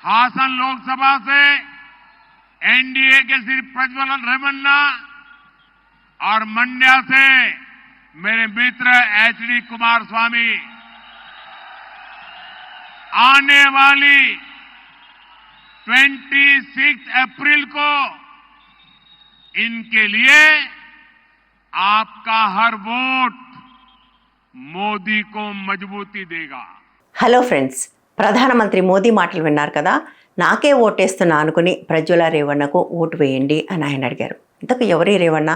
हासन लोकसभा से एनडीए के श्री प्रज्वल रेवन्ना और मंड्या से मेरे मित्र एचडी कुमारस्वामी आने वाली 26 अप्रैल को इनके लिए आपका हर वोट మోదీ को मजबूती देगा. హలో ఫ్రెండ్స్, ప్రధానమంత్రి మోదీ మాటలు విన్నారు కదా. నాకే ఓటేస్తున్నా అనుకుని ప్రజ్వల రేవణ్ణకు ఓటు వేయండి అని ఆయన అడిగారు. ఇంతకు ఎవరి రేవಣ್ణ?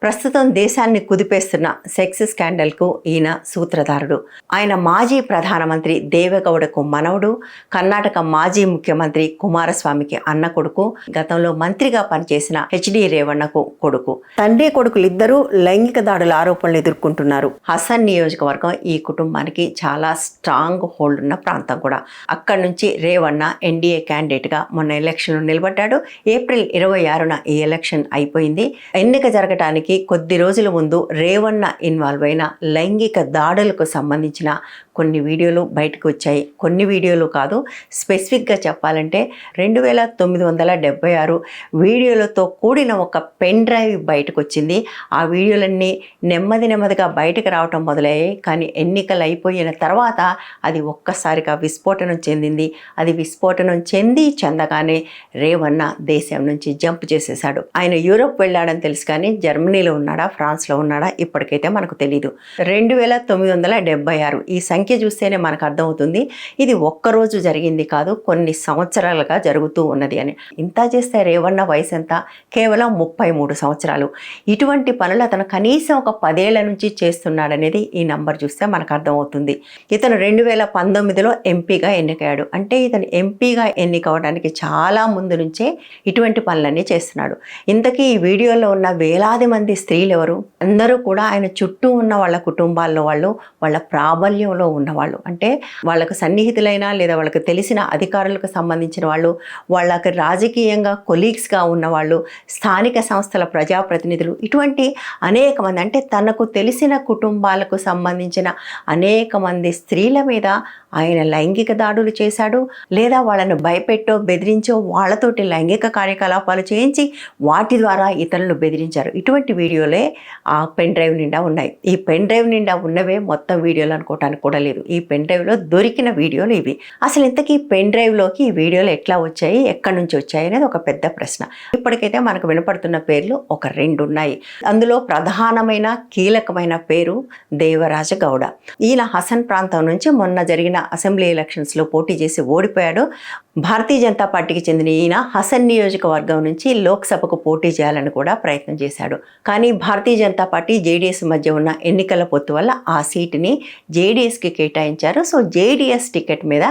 ప్రస్తుతం దేశాన్ని కుదిపేస్తున్న సెక్స్ స్కాండల్కు ఈయన సూత్రధారుడు. ఆయన మాజీ ప్రధానమంత్రి దేవెగౌడకు మనవడు, కర్ణాటక మాజీ ముఖ్యమంత్రి కుమారస్వామికి అన్న కొడుకు, గతంలో మంత్రిగా పనిచేసిన హెచ్డి రేవణ్ణకు కొడుకు. తండ్రి కొడుకులిద్దరూ లైంగిక దాడుల ఆరోపణలు ఎదుర్కొంటున్నారు. హసన్ నియోజకవర్గం ఈ కుటుంబానికి చాలా స్ట్రాంగ్ హోల్డ్ ఉన్న ప్రాంతం కూడా. అక్కడి నుంచి రేవణ్ణ ఎన్డీఏ క్యాండిడేట్గా మొన్న ఎలక్షన్లో నిలబడ్డాడు. ఏప్రిల్ 26న ఈ ఎలక్షన్ అయిపోయింది. ఎన్నిక జరగటానికి కొద్ది రోజుల ముందు రేవణ్ణ ఇన్వాల్వ్ అయిన లైంగిక దాడులకు సంబంధించిన కొన్ని వీడియోలు బయటకు వచ్చాయి. కొన్ని వీడియోలు కాదు, స్పెసిఫిక్గా చెప్పాలంటే 2976 వీడియోలతో కూడిన ఒక పెన్ డ్రైవ్ బయటకు వచ్చింది. ఆ వీడియోలన్నీ నెమ్మదిగా బయటకు రావటం మొదలయ్యాయి. కానీ ఎన్నికలు అయిపోయిన తర్వాత అది ఒక్కసారిగా విస్ఫోటనం చెందింది. అది విస్ఫోటనం చెందగానే రేవణ్ణ దేశం నుంచి జంప్ చేసేశాడు. ఆయన యూరోప్ వెళ్ళాడని తెలుసు, కానీ జర్మనీలో ఉన్నాడా, ఫ్రాన్స్లో ఉన్నాడా ఇప్పటికైతే మనకు తెలీదు. 2976 ఈ సంఖ్య చూస్తేనే మనకు అర్థమవుతుంది ఇది ఒక్కరోజు జరిగింది కాదు, కొన్ని సంవత్సరాలుగా జరుగుతూ ఉన్నది అని. ఇంత చేస్తే రేవణ్ణ వయసు ఎంత? కేవలం 33 సంవత్సరాలు. ఇటువంటి పనులు అతను కనీసం ఒక 10 ఏళ్ల నుంచి చేస్తున్నాడనేది ఈ నంబర్ చూస్తే మనకు అర్థమవుతుంది. ఇతను 2019లో ఎంపీగా ఎన్నికయ్యాడు. అంటే ఇతను ఎంపీగా ఎన్నికవడానికి చాలా ముందు నుంచే ఇటువంటి పనులన్నీ చేస్తున్నాడు. ఇంతకీ ఈ వీడియోలో ఉన్న వేలాది మంది స్త్రీలు ఎవరు? అందరూ కూడా ఆయన చుట్టూ ఉన్న వాళ్ళ కుటుంబాల్లో వాళ్ళు, వాళ్ళ ప్రాబల్యంలో ఉన్నవాళ్ళు. అంటే వాళ్ళకు సన్నిహితులైన లేదా వాళ్ళకి తెలిసిన అధికారులకు సంబంధించిన వాళ్ళు, వాళ్ళకి రాజకీయంగా కొలీగ్స్గా ఉన్నవాళ్ళు, స్థానిక సంస్థల ప్రజాప్రతినిధులు, ఇటువంటి అనేక మంది, అంటే తనకు తెలిసిన కుటుంబాలకు సంబంధించిన అనేక మంది స్త్రీల మీద ఆయన లైంగిక దాడులు చేశాడు. లేదా వాళ్ళను భయపెట్టో బెదిరించో వాళ్ళతోటి లైంగిక కార్యకలాపాలు చేయించి వాటి ద్వారా ఇతరులను బెదిరించారు. ఇటువంటి వీడియోలే ఆ పెన్ డ్రైవ్ నిండా ఉన్నాయి. ఈ పెన్ డ్రైవ్ నిండా ఉన్నవే మొత్తం వీడియోలు అనుకోవటానికి కూడా లేదు. ఈ పెన్ డ్రైవ్లో దొరికిన వీడియోలు ఇవి. అసలు ఇంతకీ పెన్ డ్రైవ్లోకి ఈ వీడియోలు ఎట్లా వచ్చాయి, ఎక్కడి నుంచి వచ్చాయి అనేది ఒక పెద్ద ప్రశ్న. ఇప్పటికైతే మనకు వినపడుతున్న పేర్లు ఒక 2 ఉన్నాయి. అందులో ప్రధానమైన కీలకమైన పేరు దేవరాజ గౌడ. ఈయన హసన్ ప్రాంతం నుంచి మొన్న జరిగిన అసెంబ్లీ ఎలక్షన్స్లో పోటీ చేసి ఓడిపోయాడు. భారతీయ జనతా పార్టీకి చెందిన ఈయన హసన్ నియోజకవర్గం నుంచి లోక్సభకు పోటీ చేయాలని కూడా ప్రయత్నం చేశాడు. కానీ భారతీయ జనతా పార్టీ జేడీఎస్ మధ్య ఉన్న ఎన్నికల పొత్తు వల్ల ఆ సీటుని జేడీఎస్కి కేటాయించారు. సో జేడీఎస్ టికెట్ మీద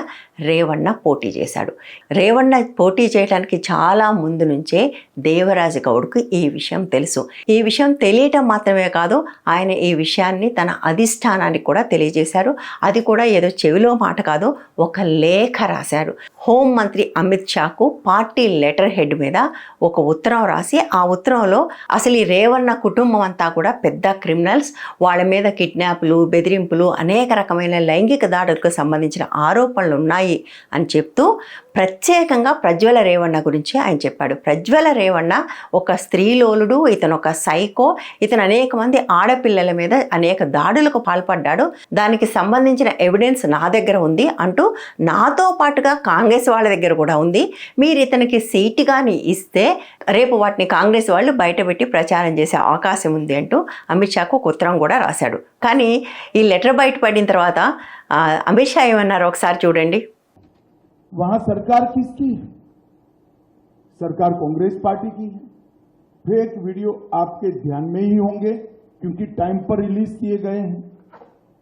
రేవణ్ణ పోటీ చేశాడు. రేవణ్ణ పోటీ చేయడానికి చాలా ముందు నుంచే దేవరాజ గౌడ్కు ఈ విషయం తెలుసు. ఈ విషయం తెలియటం మాత్రమే కాదు, ఆయన ఈ విషయాన్ని తన అధిష్టానానికి కూడా తెలియజేశారు. అది కూడా ఏదో చెవిలో మాట కాదు, ఒక లేఖ రాశారు. హోం మంత్రి అమిత్ షాకు పార్టీ లెటర్ హెడ్ మీద ఒక ఉత్తరం రాసి, ఆ ఉత్తరంలో అసలు ఈ రేవణ్ణ కుటుంబం అంతా కూడా పెద్ద క్రిమినల్స్, వాళ్ళ మీద కిడ్నాప్లు, బెదిరింపులు, అనేక రకమైన లైంగిక దాడులకు సంబంధించిన ఆరోపణలు ఉన్నాయి అని చెప్తూ ప్రత్యేకంగా ప్రజ్వల రేవణ్ణ గురించి ఆయన చెప్పాడు. ప్రజ్వల రేవణ్ణ ఒక స్త్రీలోలుడు, ఇతను ఒక సైకో, ఇతను అనేక మంది ఆడపిల్లల మీద అనేక దాడులకు పాల్పడ్డాడు, దానికి సంబంధించిన ఎవిడెన్స్ నా దగ్గర ఉంది అంటూ, నాతో పాటుగా కాంగ్రెస్ వాళ్ళ దగ్గర కూడా ఉంది, మీరు ఇతనికి సీటు కానీ ఇస్తే రేపు వాటిని కాంగ్రెస్ వాళ్ళు బయటపెట్టి ప్రచారం చేసే అవకాశం ఉంది అంటూ అమిత్ షాకు ఒక ఉత్తరం కూడా రాశాడు. కానీ ఈ లెటర్ బయటపడిన తర్వాత అమిత్ షా ఏమన్నారు ఒకసారి చూడండి. वहां सरकार किसकी है? सरकार कांग्रेस पार्टी की है. फेक वीडियो आपके ध्यान में ही होंगे क्योंकि टाइम पर रिलीज किए गए हैं.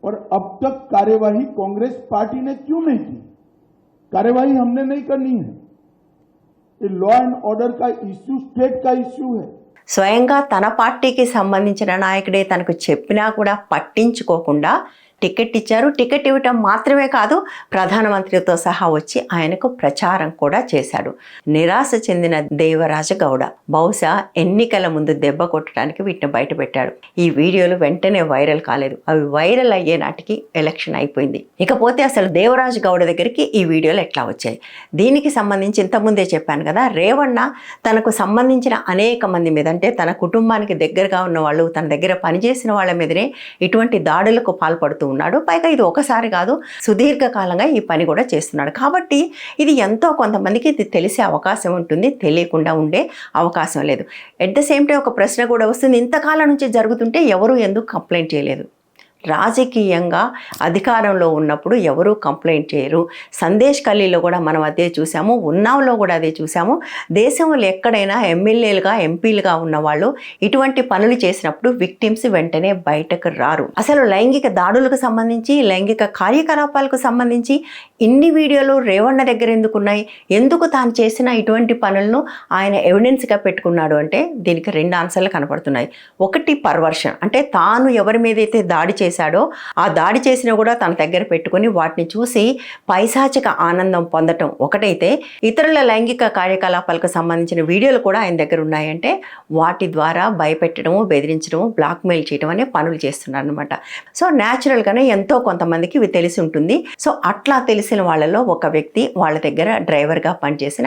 और अब तक कार्यवाही कांग्रेस पार्टी ने क्यों नहीं की? कार्यवाही हमने नहीं करनी है. ये लॉ एंड ऑर्डर का इश्यू स्टेट का इश्यू है. స్వయంగా తన పార్టీకి సంబంధించిన నాయకుడే తనకు చెప్పినా కూడా పట్టించుకోకుండా టికెట్ ఇచ్చారు. టికెట్ ఇవ్వటం మాత్రమే కాదు, ప్రధానమంత్రితో సహా వచ్చి ఆయనకు ప్రచారం కూడా చేశాడు. నిరాశ చెందిన దేవరాజ గౌడ బహుశా ఎన్నికల ముందు దెబ్బ కొట్టడానికి వీటిని బయట పెట్టాడు. ఈ వీడియోలు వెంటనే వైరల్ కాలేదు. అవి వైరల్ అయ్యే నాటికి ఎలక్షన్ అయిపోయింది. ఇకపోతే అసలు దేవరాజ గౌడ దగ్గరికి ఈ వీడియోలు ఎట్లా వచ్చాయి? దీనికి సంబంధించి ఇంతకుముందే చెప్పాను కదా, రేవಣ್ణ తనకు సంబంధించిన అనేక మంది మీద, అంటే తన కుటుంబానికి దగ్గరగా ఉన్న వాళ్ళు, తన దగ్గర పనిచేసిన వాళ్ళ మీదనే ఇటువంటి దాడులకు పాల్పడుతూ ఉన్నాడు. పైగా ఇది ఒకసారి కాదు, సుదీర్ఘకాలంగా ఈ పని కూడా చేస్తున్నాడు. కాబట్టి ఇది ఎంతో కొంతమందికి ఇది తెలిసే అవకాశం ఉంటుంది, తెలియకుండా ఉండే అవకాశం లేదు. ఎట్ ద సేమ్ టైం ఒక ప్రశ్న కూడా వస్తుంది, ఇంతకాలం నుంచి జరుగుతుంటే ఎవరు ఎందుకు కంప్లైంట్ చేయలేదు? రాజకీయంగా అధికారంలో ఉన్నప్పుడు ఎవరూ కంప్లైంట్ చేయరు. సందేశ్ ఖలీలో కూడా మనం అదే చూసాము, ఉన్నాంలో కూడా అదే చూసాము. దేశంలో ఎక్కడైనా ఎమ్మెల్యేలుగా ఎంపీలుగా ఉన్నవాళ్ళు ఇటువంటి పనులు చేసినప్పుడు విక్టిమ్స్ వెంటనే బయటకు రారు. అసలు లైంగిక దాడులకు సంబంధించి, లైంగిక కార్యకలాపాలకు సంబంధించి ఇన్ని వీడియోలు రేవಣ್ణ దగ్గర ఎందుకున్నాయి? ఎందుకు తాను చేసిన ఇటువంటి పనులను ఆయన ఎవిడెన్స్గా పెట్టుకున్నాడు అంటే దీనికి 2 ఆన్సర్లు కనపడుతున్నాయి. ఒకటి, పర్వర్షన్, అంటే తాను ఎవరి మీదైతే దాడి చేశాడో ఆ దాడి చేసినా కూడా తన దగ్గర పెట్టుకుని వాటిని చూసి పైశాచిక ఆనందం పొందటం ఒకటైతే, ఇతరుల లైంగిక కార్యకలాపాలకు సంబంధించిన వీడియోలు కూడా ఆయన దగ్గర ఉన్నాయంటే వాటి ద్వారా భయపెట్టడము, బెదిరించడము, బ్లాక్మెయిల్ చేయడం అనే పనులు చేస్తున్నారు అనమాట. సో న్యాచురల్గానే ఎంతో కొంతమందికి ఇవి తెలిసి ఉంటుంది. సో అట్లా తెలిసిన వాళ్ళలో ఒక వ్యక్తి వాళ్ళ దగ్గర డ్రైవర్గా పనిచేసిన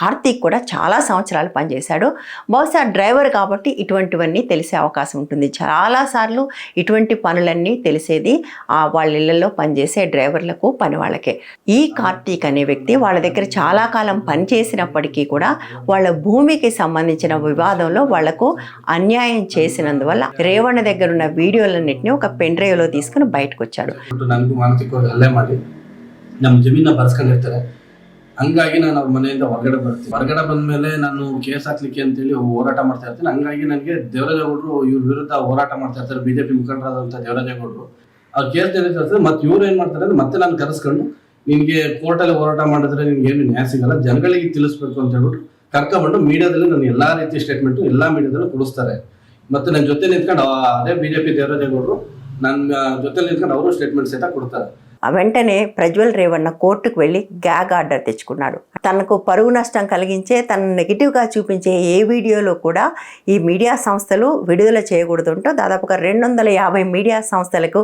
కార్తీక్ కూడా చాలా సంవత్సరాలు పనిచేశాడు. బహుశా డ్రైవర్ కాబట్టి ఇటువంటివన్నీ తెలిసే అవకాశం ఉంటుంది. చాలాసార్లు ఇటువంటి పనులన్నీ తెలిసేది వాళ్ళ ఇళ్లలో పనిచేసే డ్రైవర్లకు, పని వాళ్ళకే. ఈ కార్తీక్ అనే వ్యక్తి వాళ్ళ దగ్గర చాలా కాలం పనిచేసినప్పటికీ కూడా వాళ్ళ భూమికి సంబంధించిన వివాదంలో వాళ్లకు అన్యాయం చేసినందువల్ల రేవಣ್ಣ దగ్గర ఉన్న వీడియోలన్నింటినీ ఒక పెన్ డ్రైవ్లో తీసుకుని బయటకు వచ్చాడు. ನಮ್ಮ ಜಮೀನ ಬರ್ಸ್ಕೊಂಡಿರ್ತಾರೆ. ಹಂಗಾಗಿ ನಾನು ಅವ್ರ ಮನೆಯಿಂದ ಹೊರಗಡೆ ಬಂದ್ಮೇಲೆ ನಾನು ಕೇಸ್ ಹಾಕ್ಲಿಕ್ಕೆ ಅಂತೇಳಿ ಹೋರಾಟ ಮಾಡ್ತಾ ಇರ್ತೀನಿ. ಹಂಗಾಗಿ ನನಗೆ ದೇವರಾಜೇಗೌಡರು ಇವ್ರ ವಿರುದ್ಧ ಹೋರಾಟ ಮಾಡ್ತಾ ಇರ್ತಾರೆ, ಬಿಜೆಪಿ ಮುಖಂಡರಾದಂಥ ದೇವರಾಜೇಗೌಡರು. ಅವ್ರ ಕೇಸ್ ನಡೀತಾ ಮತ್ತೆ ಇವ್ರು ಏನ್ ಮಾಡ್ತಾರೆ ಅಂದ್ರೆ ಮತ್ತೆ ನಾನು ಕರೆಸ್ಕೊಂಡು ನಿನ್ಗೆ ಕೋರ್ಟಲ್ಲಿ ಹೋರಾಟ ಮಾಡಿದ್ರೆ ನಿನ್ಗೆ ಏನು ನ್ಯಾಯ ಸಿಗಲ್ಲ, ಜನಗಳಿಗೆ ತಿಳಿಸ್ಬೇಕು ಅಂತ ಹೇಳ್ಬಿಟ್ಟು ಕರ್ಕೊಂಡ್ಬಂದು ಮೀಡಿಯಾದಲ್ಲಿ ನಾನು ಎಲ್ಲಾ ರೀತಿ ಸ್ಟೇಟ್ಮೆಂಟ್ ಎಲ್ಲಾ ಮೀಡಿಯಾದಲ್ಲೂ ಕೊಡಿಸ್ತಾರೆ. ಮತ್ತೆ ನನ್ನ ಜೊತೆ ನಿಂತ್ಕೊಂಡು ಅದೇ ಬಿಜೆಪಿ ದೇವರಾಜೇಗೌಡರು ನನ್ನ ಜೊತೆ ನಿಂತ್ಕೊಂಡು ಅವರು ಸ್ಟೇಟ್ಮೆಂಟ್ ಸಹಿತ ಕೊಡ್ತಾರೆ. వెంటనే ప్రజ్వల్ రేవಣ್ణ కోర్టుకు వెళ్ళి గ్యాగ్ ఆర్డర్ తెచ్చుకున్నాడు. తనకు పరువు నష్టం కలిగించే, తను నెగిటివ్గా చూపించే ఏ వీడియోలో కూడా ఈ మీడియా సంస్థలు విడుదల చేయకూడదంటూ దాదాపుగా 250 మీడియా సంస్థలకు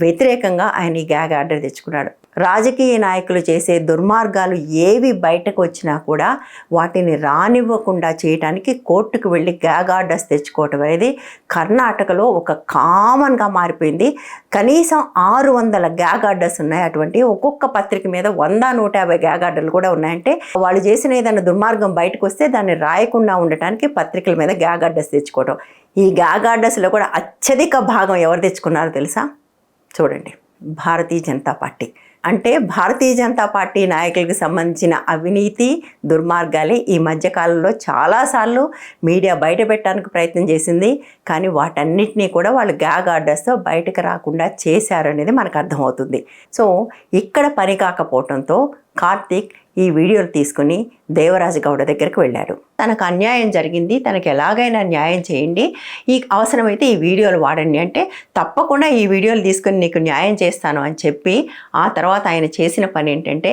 వ్యతిరేకంగా ఆయన ఈ గ్యాగ్ ఆర్డర్ తెచ్చుకున్నాడు. రాజకీయ నాయకులు చేసే దుర్మార్గాలు ఏవి బయటకు వచ్చినా కూడా వాటిని రానివ్వకుండా చేయడానికి కోర్టుకు వెళ్ళి గ్యాగ్ ఆర్డర్స్ తెచ్చుకోవటం అనేది కర్ణాటకలో ఒక కామన్గా మారిపోయింది. కనీసం 600 గ్యాగ్ ఆర్డర్స్ ఉన్నాయి. అటువంటి ఒక్కొక్క పత్రిక మీద 100-150 గ్యాగ్ ఆర్డర్లు కూడా ఉన్నాయంటే వాళ్ళు చేసిన ఏదైనా దుర్మార్గం బయటకు వస్తే దాన్ని రాయకుండా ఉండటానికి పత్రికల మీద గ్యాగ్ ఆర్డర్స్ తెచ్చుకోవడం. ఈ గ్యాగ్ ఆర్డర్స్లో కూడా అత్యధిక భాగం ఎవరు తెచ్చుకున్నారో తెలుసా? చూడండి, భారతీయ జనతా పార్టీ. అంటే భారతీయ జనతా పార్టీ నాయకులకు సంబంధించిన అవినీతి, దుర్మార్గాలే ఈ మధ్యకాలంలో చాలాసార్లు మీడియా బయట పెట్టడానికి ప్రయత్నం చేసింది. కానీ వాటన్నిటినీ కూడా వాళ్ళు గ్యాగ్ ఆర్డర్స్తో బయటకు రాకుండా చేశారు అనేది మనకు అర్థమవుతుంది. సో ఇక్కడ పని కాకపోవడంతో కార్తీక్ ఈ వీడియోలు తీసుకుని దేవరాజ గౌడ దగ్గరికి వెళ్ళాడు. తనకు అన్యాయం జరిగింది, తనకు ఎలాగైనా న్యాయం చేయండి, ఈ అవసరమైతే ఈ వీడియోలు వాడండి అంటే తప్పకుండా ఈ వీడియోలు తీసుకుని నీకు న్యాయం చేస్తాను అని చెప్పి ఆ తర్వాత ఆయన చేసిన పని ఏంటంటే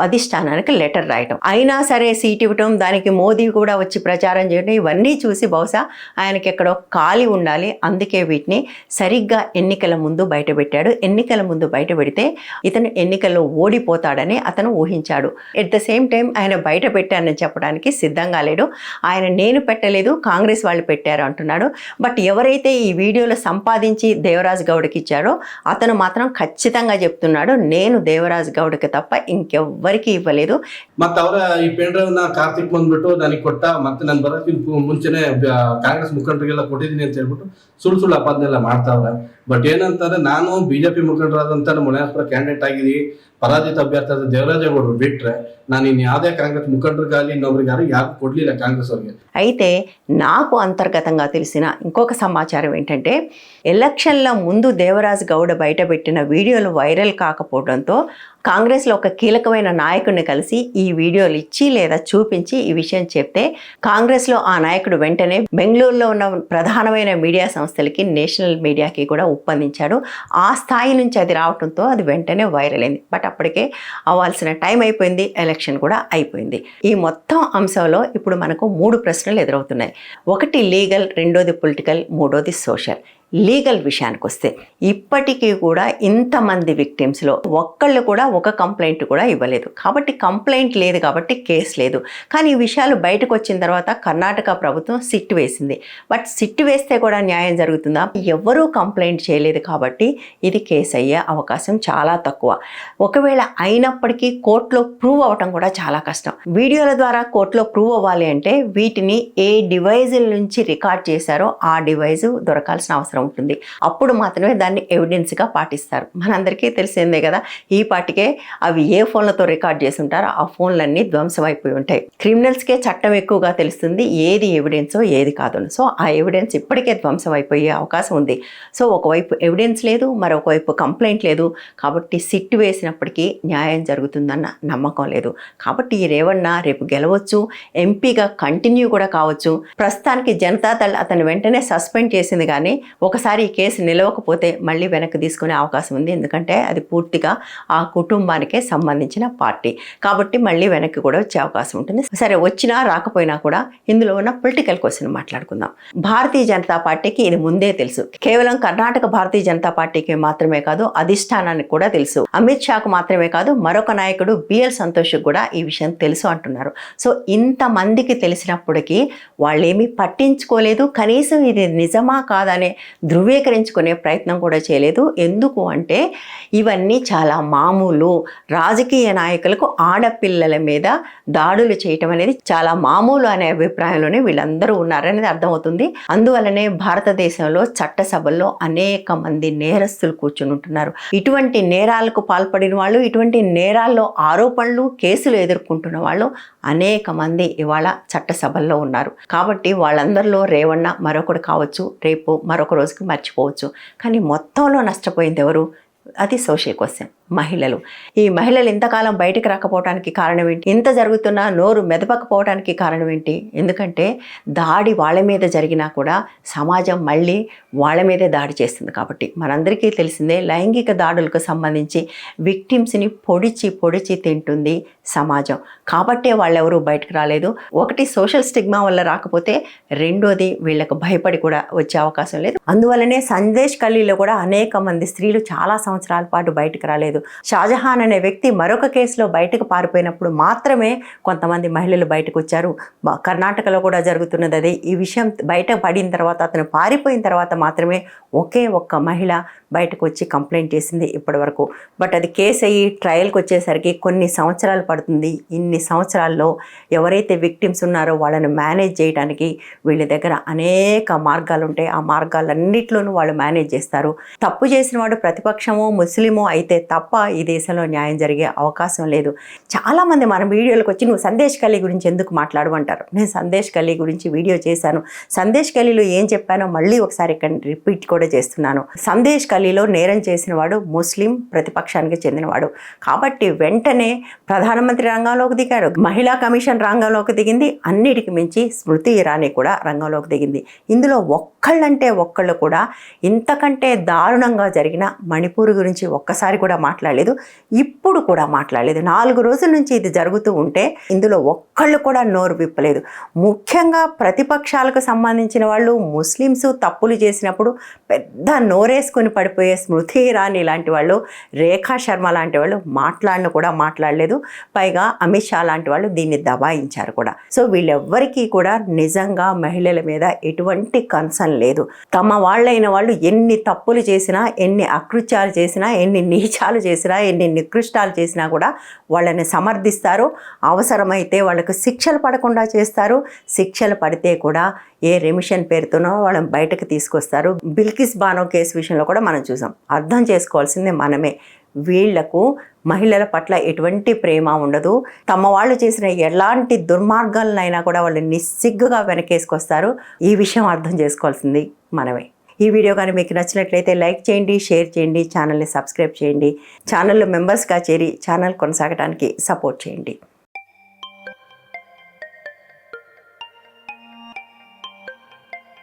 అధిష్టానానికి లెటర్ రాయటం. అయినా సరే సీట్ ఇవ్వటం, దానికి మోదీ కూడా వచ్చి ప్రచారం చేయడం, ఇవన్నీ చూసి బహుశా ఆయనకి ఎక్కడో ఖాళీ ఉండాలి, అందుకే వీటిని సరిగ్గా ఎన్నికల ముందు బయటపెట్టాడు. ఎన్నికల ముందు బయటపెడితే ఇతను ఎన్నికల్లో ఓడిపోతాడని అతను ఊహించాడు. ఎట్ ద సేమ్ టైం ఆయన బయట పెట్టానని చెప్పడానికి సిద్ధంగా లేడు. ఆయన నేను పెట్టలేదు, కాంగ్రెస్ వాళ్ళు పెట్టారు అంటున్నాడు. బట్ ఎవరైతే ఈ వీడియోలో సంపాదించి దేవరాజ్ గౌడ్కి ఇచ్చాడో అతను మాత్రం ఖచ్చితంగా చెప్తున్నాడు, నేను దేవరాజ్ గౌడ్కి తప్ప ఇంకెవ్వరికి ఇవ్వలేదు. ಮತ್ತೆ ಅವರ ಈ ಪೆನ್ ಡ್ರೈವ್ ನ ಕಾರ್ತಿಕ್ ಬಂದ್ಬಿಟ್ಟು ನನಗೆ ಕೊಟ್ಟ, ಮತ್ತೆ ನಾನು ಬರೋಕ್ಕಿಂತ ಮುಂಚೆನೆ ಕಾಂಗ್ರೆಸ್ ಮುಖಂಡರಿಗೆಲ್ಲ ಕೊಟ್ಟಿದ್ದೀನಿ ಅಂತ ಹೇಳ್ಬಿಟ್ಟು ಸುಳ್ಳು ಅಪಾದನೆಲ್ಲ ಮಾಡ್ತಾವ್ರೆ. ಬಟ್ ಏನಂತಾರೆ, ನಾನು ಬಿಜೆಪಿ ಮುಖಂಡರಾದಂತ ಮುನಿಯಾಸ್ಪುರ ಕ್ಯಾಂಡಿಡೇಟ್ ಆಗಿದ್ದೀವಿ, ಪರಾಜಿತ ಅಭ್ಯರ್ಥಿ ಆದ ದೇವರಾಜೇಗೌಡರು ಬಿಟ್ರೆ ನಾನು ಇನ್ನು ಯಾವುದೇ ಕಾಂಗ್ರೆಸ್ ಮುಖಂಡರಿಗಾಗಲಿ ಇನ್ನೊಬ್ರಿಗಾರು ಯಾರು ಕೊಡ್ಲಿಲ್ಲ ಕಾಂಗ್ರೆಸ್ ಅವ್ರಿಗೆ. అయితే నాకు అంతర్గతంగా తెలిసిన ఇంకొక సమాచారం ఏంటంటే, ఎలక్షన్ల ముందు దేవరాజ్ గౌడ బయటపెట్టిన వీడియోలు వైరల్ కాకపోవడంతో కాంగ్రెస్లో ఒక కీలకమైన నాయకుడిని కలిసి ఈ వీడియోలు ఇచ్చి లేదా చూపించి ఈ విషయం చెప్తే కాంగ్రెస్లో ఆ నాయకుడు వెంటనే బెంగళూరులో ఉన్న ప్రధానమైన మీడియా సంస్థలకి, నేషనల్ మీడియాకి కూడా ఒప్పందించాడు. ఆ స్థాయి నుంచి అది రావడంతో అది వెంటనే వైరల్ అయింది. బట్ అప్పటికే అవ్వాల్సిన టైం అయిపోయింది, ఎలక్షన్ కూడా అయిపోయింది. ఈ మొత్తం అంశంలో ఇప్పుడు మనకు 3 ప్రశ్నలు ఎదురవుతున్నాయి. ఒకటి లీగల్, రెండోది పొలిటికల్, మూడోది సోషల్. లీగల్ విషయానికి వస్తే ఇప్పటికీ కూడా ఇంతమంది విక్టిమ్స్లో ఒక్కళ్ళు కూడా ఒక కంప్లైంట్ కూడా ఇవ్వలేదు. కాబట్టి కంప్లైంట్ లేదు కాబట్టి కేసు లేదు. కానీ ఈ విషయాలు బయటకు వచ్చిన తర్వాత కర్ణాటక ప్రభుత్వం సిట్ వేసింది. బట్ సిట్ వేస్తే కూడా న్యాయం జరుగుతుందా? ఎవరూ కంప్లైంట్ చేయలేదు కాబట్టి ఇది కేసు అయ్యే అవకాశం చాలా తక్కువ. ఒకవేళ అయినప్పటికీ కోర్టులో ప్రూవ్ అవ్వటం కూడా చాలా కష్టం. వీడియోల ద్వారా కోర్టులో ప్రూవ్ అవ్వాలి అంటే వీటిని ఏ డివైజుల నుంచి రికార్డ్ చేశారో ఆ డివైజు దొరకాల్సిన అవసరం ఉంటుంది. అప్పుడు మాత్రమే దాన్ని ఎవిడెన్స్గా పాటిస్తారు. మనందరికీ తెలిసిందే కదా, ఈ పాటికే అవి ఏ ఫోన్లతో రికార్డ్ చేసి ఉంటారో ఆ ఫోన్లన్నీ ధ్వంసం అయిపోయి ఉంటాయి. క్రిమినల్స్కే చట్టం ఎక్కువగా తెలుస్తుంది ఏది ఎవిడెన్సో ఏది కాదు. సో ఆ ఎవిడెన్స్ ఇప్పటికే ధ్వంసం అయిపోయే అవకాశం ఉంది. సో ఒకవైపు ఎవిడెన్స్ లేదు, మరొకవైపు కంప్లైంట్ లేదు. కాబట్టి సిట్ వేసినప్పటికీ న్యాయం జరుగుతుందన్న నమ్మకం లేదు. కాబట్టి ఈ రేవణ్ణ రేపు గెలవచ్చు, ఎంపీగా కంటిన్యూ కూడా కావచ్చు. ప్రస్తుతానికి జనతాదళ్ అతను వెంటనే సస్పెండ్ చేసింది, కానీ ఒకసారి ఈ కేసు నిలవకపోతే మళ్ళీ వెనక్కి తీసుకునే అవకాశం ఉంది. ఎందుకంటే అది పూర్తిగా ఆ కుటుంబానికే సంబంధించిన పార్టీ కాబట్టి మళ్ళీ వెనక్కి కూడా వచ్చే అవకాశం ఉంటుంది. సరే, వచ్చినా రాకపోయినా కూడా ఇందులో ఉన్న పొలిటికల్ క్వశ్చన్ మాట్లాడుకుందాం. భారతీయ జనతా పార్టీకి ఇది ముందే తెలుసు. కేవలం కర్ణాటక భారతీయ జనతా పార్టీకి మాత్రమే కాదు, అధిష్టానానికి కూడా తెలుసు. అమిత్ షాకు మాత్రమే కాదు, మరొక నాయకుడు బిఎల్ సంతోష్కి కూడా ఈ విషయం తెలుసు అంటున్నారు. సో ఇంతమందికి తెలిసినప్పటికీ వాళ్ళేమీ పట్టించుకోలేదు. కనీసం ఇది నిజమా కాదనే ధృవీకరించుకునే ప్రయత్నం కూడా చేయలేదు. ఎందుకు అంటే ఇవన్నీ చాలా మామూలు. రాజకీయ నాయకులకు ఆడపిల్లల మీద దాడులు చేయటం అనేది చాలా మామూలు అనే అభిప్రాయంలోనే వీళ్ళందరూ ఉన్నారనేది అర్థమవుతుంది. అందువల్లనే భారతదేశంలో చట్టసభల్లో అనేక మంది నేరస్తులు కూర్చుని ఉంటున్నారు. ఇటువంటి నేరాలకు పాల్పడిన వాళ్ళు, ఇటువంటి నేరాల్లో ఆరోపణలు, కేసులు ఎదుర్కొంటున్న వాళ్ళు అనేక మంది ఇవాళ చట్టసభల్లో ఉన్నారు. కాబట్టి వాళ్ళందరిలో రేవణ్ణ మరొకడు కావచ్చు, రేపు మరొక రోజుకి మర్చిపోవచ్చు. కానీ మొత్తంలో నష్టపోయింది ఎవరు? అది సోషల్ క్వశ్చన్, మహిళలు. ఈ మహిళలు ఇంతకాలం బయటకు రాకపోవడానికి కారణం ఏంటి? ఇంత జరుగుతున్నా నోరు మెదపకపోవడానికి కారణం ఏంటి? ఎందుకంటే దాడి వాళ్ళ మీద జరిగినా కూడా సమాజం మళ్ళీ వాళ్ళ మీదే దాడి చేస్తుంది. కాబట్టి మనందరికీ తెలిసిందే, లైంగిక దాడులకు సంబంధించి విక్టిమ్స్ని పొడిచి తింటుంది సమాజం. కాబట్టే వాళ్ళెవరూ బయటకు రాలేదు. ఒకటి సోషల్ స్టిగ్మా వల్ల రాకపోతే, రెండోది వీళ్ళకు భయపడి కూడా వచ్చే అవకాశం లేదు. అందువల్లనే సందేశ్ ఖలీలో కూడా అనేక మంది స్త్రీలు చాలా సంవత్సరాల పాటు బయటకు రాలేదు. షాజహాన్ అనే వ్యక్తి మరొక కేసులో బయటకు పారిపోయినప్పుడు మాత్రమే కొంతమంది మహిళలు బయటకు వచ్చారు. కర్ణాటకలో కూడా జరుగుతున్నది అదే. ఈ విషయం బయట పడిన తర్వాత, అతను పారిపోయిన తర్వాత మాత్రమే ఒకే ఒక్క మహిళ బయటకు వచ్చి కంప్లైంట్ చేసింది ఇప్పటి వరకు. బట్ అది కేసు అయ్యి ట్రయల్కి వచ్చేసరికి కొన్ని సంవత్సరాలు పడుతుంది. ఇన్ని సంవత్సరాల్లో ఎవరైతే విక్టిమ్స్ ఉన్నారో వాళ్ళని మేనేజ్ చేయడానికి వీళ్ళ దగ్గర అనేక మార్గాలు ఉంటాయి. ఆ మార్గాలన్నిట్లోనూ వాళ్ళు మేనేజ్ చేస్తారు. తప్పు చేసిన వాడు ప్రతిపక్షమో ముస్లిమో అయితే తప్ప ఈ దేశంలో న్యాయం జరిగే అవకాశం లేదు. చాలామంది మన వీడియోలకు వచ్చి నువ్వు సందేశ్ ఖలీ గురించి ఎందుకు మాట్లాడమంటారు. నేను సందేశ్ ఖలీ గురించి వీడియో చేశాను. సందేశ్ ఖలీలో ఏం చెప్పానో మళ్ళీ ఒకసారి ఇక్కడ రిపీట్ కూడా చేస్తున్నాను. సందేశ్ ఖలీలో నేరం చేసిన వాడు ముస్లిం, ప్రతిపక్షానికి చెందినవాడు. కాబట్టి వెంటనే ప్రధానమంత్రి రంగంలోకి దిగాడు, మహిళా కమిషన్ రంగంలోకి దిగింది, అన్నిటికి మించి స్మృతి ఇరానీ కూడా రంగంలోకి దిగింది. ఇందులో ఒక్కళ్ళంటే ఒక్కళ్ళు కూడా ఇంతకంటే దారుణంగా జరిగిన మణిపూర్ గురించి ఒక్కసారి కూడా మాట్లాడలేదు. ఇప్పుడు కూడా మాట్లాడలేదు. 4 రోజుల నుంచి ఇది జరుగుతూ ఉంటే ఇందులో ఒక్కళ్ళు కూడా నోరు విప్పలేదు. ముఖ్యంగా ప్రతిపక్షాలకు సంబంధించిన వాళ్ళు, ముస్లిమ్స్ తప్పులు చేసినప్పుడు పెద్ద నోరేసుకొని పడిపోయే స్మృతి ఇరానీ లాంటి వాళ్ళు, రేఖా శర్మ లాంటి వాళ్ళు మాట్లాడలేదు. పైగా అమిత్ షా లాంటి వాళ్ళు దీన్ని దబాయించారు కూడా. సో వీళ్ళెవ్వరికీ కూడా నిజంగా మహిళల మీద ఎటువంటి కన్సర్న్ లేదు. తమ వాళ్ళైన వాళ్ళు ఎన్ని తప్పులు చేసినా, ఎన్ని అకృత్యాలు చేసినా, ఎన్ని నీచాలు చేసినా, ఎన్ని నికృష్టాలు చేసినా కూడా వాళ్ళని సమర్థిస్తారు. అవసరమైతే వాళ్ళకు శిక్షలు పడకుండా చేస్తారు. శిక్షలు పడితే కూడా ఏ రెమిషన్ పేరుతోనో వాళ్ళని బయటకు తీసుకొస్తారు. బిల్కిస్ బానో కేసు విషయంలో కూడా మనం చూసాం. అర్థం చేసుకోవాల్సిందే మనమే. వీళ్లకు మహిళల పట్ల ఎటువంటి ప్రేమ ఉండదు. తమ వాళ్ళు చేసిన ఎలాంటి దుర్మార్గాలనైనా కూడా వాళ్ళు నిస్సిగ్గుగా వెనకేసుకొస్తారు. ఈ విషయం అర్థం చేసుకోవాల్సింది మనమే. ఈ వీడియో కానీ మీకు నచ్చినట్లయితే లైక్ చేయండి, షేర్ చేయండి, ఛానల్ని సబ్స్క్రైబ్ చేయండి, ఛానల్లో మెంబర్స్గా చేరి ఛానల్ కొనసాగడానికి సపోర్ట్ చేయండి.